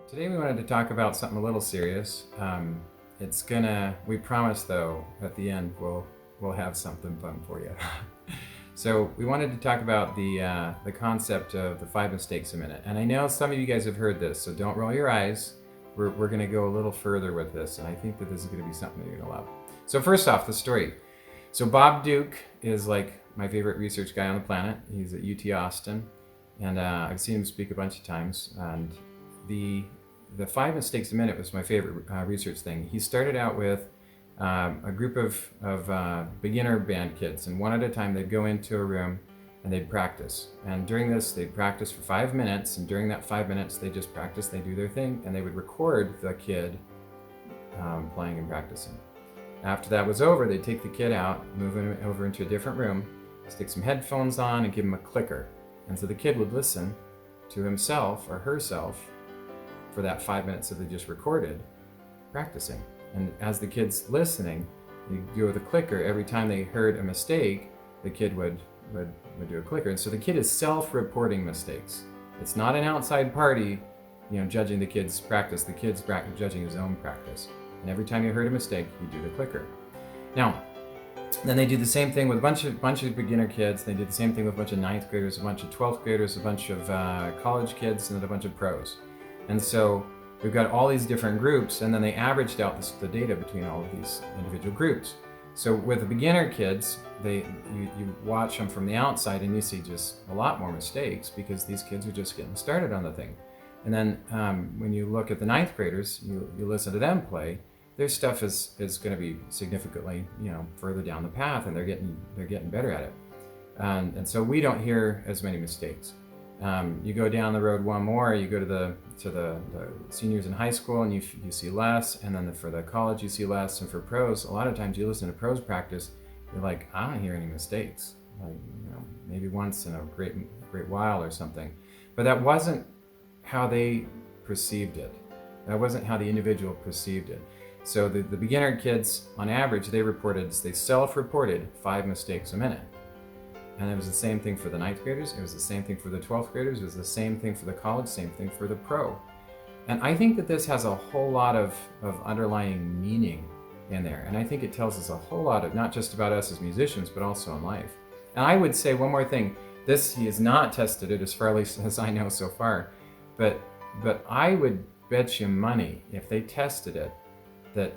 Today we wanted to talk about something a little serious. We promise though, at the end we'll have something fun for you. So we wanted to talk about the concept of the 5 mistakes a minute. And I know some of you guys have heard this, so don't roll your eyes. We're gonna go a little further with this, and I think that this is gonna be something that you're gonna love. So first off, the story. So Bob Duke is like my favorite research guy on the planet. He's at UT Austin, and I've seen him speak a bunch of times. And the 5 mistakes a minute was my favorite research thing. He started out with a group of beginner band kids, and one at a time they'd go into a room and they'd practice. And during this, they'd practice for 5 minutes, and during that 5 minutes, they just practice, they do their thing, and they would record the kid playing and practicing. After that was over, they'd take the kid out, move him over into a different room, stick some headphones on, and give him a clicker. And so the kid would listen to himself or herself for that 5 minutes that they just recorded, practicing. And as the kid's listening, you go with a clicker. Every time they heard a mistake, the kid would do a clicker. And so the kid is self-reporting mistakes. It's not an outside party, judging the kid's practice. The kid's judging his own practice. And every time you heard a mistake, you do the clicker. Now, then they do the same thing with a bunch of beginner kids. They did the same thing with a bunch of 9th graders, a bunch of 12th graders, a bunch of college kids, and then a bunch of pros. And so we've got all these different groups, and then they averaged out the data between all of these individual groups. So with the beginner kids, you watch them from the outside and you see just a lot more mistakes because these kids are just getting started on the thing. And then when you look at the 9th graders, you listen to them play, their stuff is going to be significantly further down the path, and they're getting better at it. And so we don't hear as many mistakes. You go down the road one more, you go to the seniors in high school, and you see less, and then for the college you see less, and for pros, a lot of times you listen to pros practice, you're like, I don't hear any mistakes, like maybe once in a great while or something. But that wasn't how they perceived it. That wasn't how the individual perceived it. So the beginner kids, on average, they self-reported 5 mistakes a minute. And it was the same thing for the 9th graders, it was the same thing for the 12th graders, it was the same thing for the college, same thing for the pro. And I think that this has a whole lot of underlying meaning in there. And I think it tells us a whole lot of, not just about us as musicians, but also in life. And I would say one more thing, he has not tested it as far as I know so far, but I would bet you money, if they tested it, that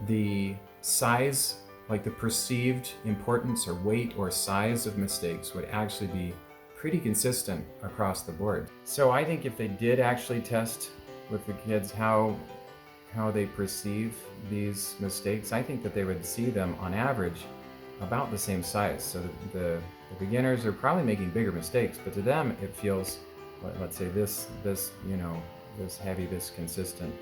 the size, like the perceived importance or weight or size of mistakes would actually be pretty consistent across the board. So I think if they did actually test with the kids how they perceive these mistakes, I think that they would see them on average about the same size. So the beginners are probably making bigger mistakes, but to them it feels, let's say this heavy, this consistent.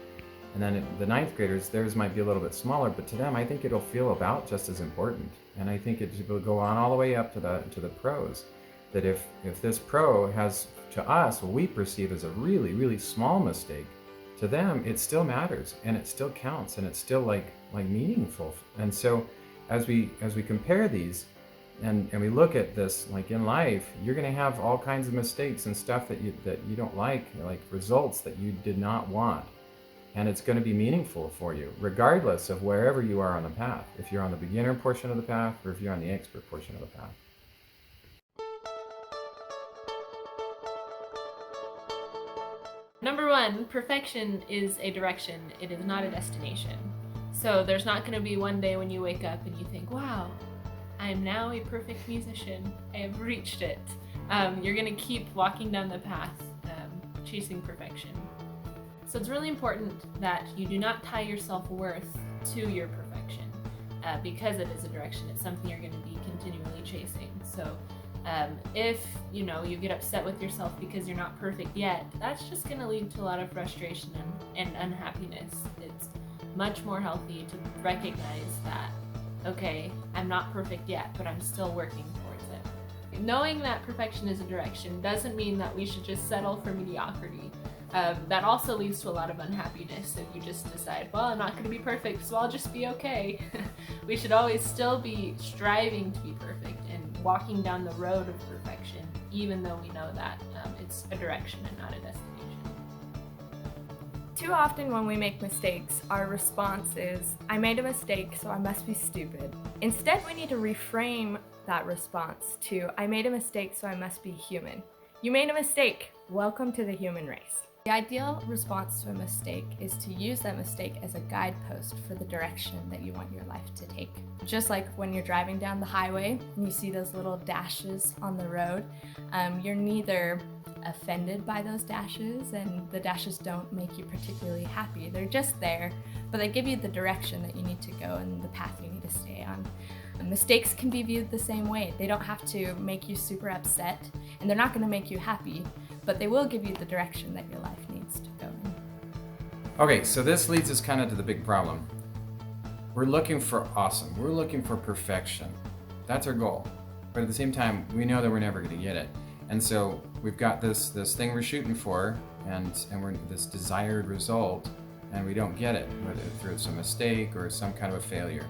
And then the 9th graders, theirs might be a little bit smaller, but to them, I think it'll feel about just as important. And I think it will go on all the way up to the pros. That if this pro has, to us, what we perceive as a really, really small mistake, to them, it still matters, and it still counts, and it's still like meaningful. And so as we compare these, and we look at this, like in life, you're going to have all kinds of mistakes and stuff that you don't like results that you did not want. And it's going to be meaningful for you, regardless of wherever you are on the path. If you're on the beginner portion of the path, or if you're on the expert portion of the path. Number 1, perfection is a direction. It is not a destination. So there's not going to be one day when you wake up and you think, wow, I am now a perfect musician. I have reached it. You're going to keep walking down the path, chasing perfection. So it's really important that you do not tie your self-worth to your perfection because it is a direction. It's something you're going to be continually chasing. So if you get upset with yourself because you're not perfect yet, that's just going to lead to a lot of frustration and unhappiness. It's much more healthy to recognize that, okay, I'm not perfect yet, but I'm still working towards it. Knowing that perfection is a direction doesn't mean that we should just settle for mediocrity. That also leads to a lot of unhappiness if you just decide, well, I'm not going to be perfect, so I'll just be okay. We should always still be striving to be perfect and walking down the road of perfection, even though we know that it's a direction and not a destination. Too often when we make mistakes, our response is, I made a mistake, so I must be stupid. Instead, we need to reframe that response to, I made a mistake, so I must be human. You made a mistake. Welcome to the human race. The ideal response to a mistake is to use that mistake as a guidepost for the direction that you want your life to take. Just like when you're driving down the highway and you see those little dashes on the road, you're neither offended by those dashes, and the dashes don't make you particularly happy. They're just there, but they give you the direction that you need to go and the path you need to stay on. Mistakes can be viewed the same way. They don't have to make you super upset, and they're not going to make you happy, but they will give you the direction that your life needs to go in. Okay, so this leads us kind of to the big problem. We're looking for awesome. We're looking for perfection. That's our goal. But at the same time, we know that we're never going to get it. And so we've got this thing we're shooting for, and we're this desired result, and we don't get it, whether through it's a mistake or some kind of a failure.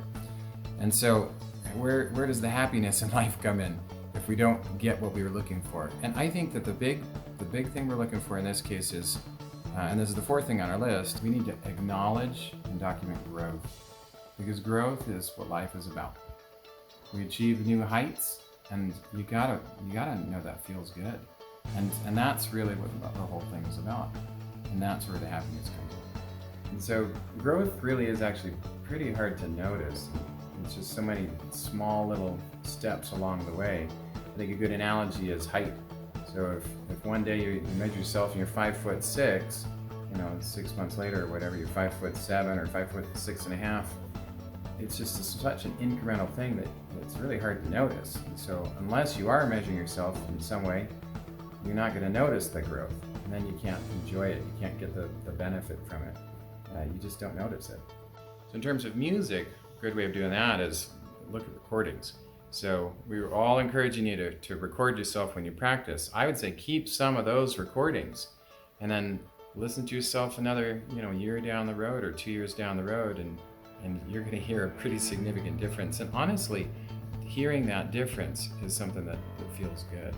And so where does the happiness in life come in if we don't get what we were looking for? And I think that the big thing we're looking for in this case is, and this is the fourth thing on our list, we need to acknowledge and document growth. Because growth is what life is about. We achieve new heights, and you gotta know that feels good. And that's really what the whole thing is about. And that's where the happiness comes in. And so growth really is actually pretty hard to notice. It's just so many small little steps along the way. I think a good analogy is height. So if one day you measure yourself and you're 5'6", 6 months later or whatever, you're 5'7" or 5'6.5", it's just such an incremental thing that it's really hard to notice. And so unless you are measuring yourself in some way, you're not going to notice the growth, and then you can't enjoy it. You can't get the benefit from it. You just don't notice it. So in terms of music, a good way of doing that is look at recordings. So we were all encouraging you to record yourself when you practice. I would say keep some of those recordings, and then listen to yourself another year down the road or 2 years down the road, and you're going to hear a pretty significant difference. And honestly, hearing that difference is something that feels good.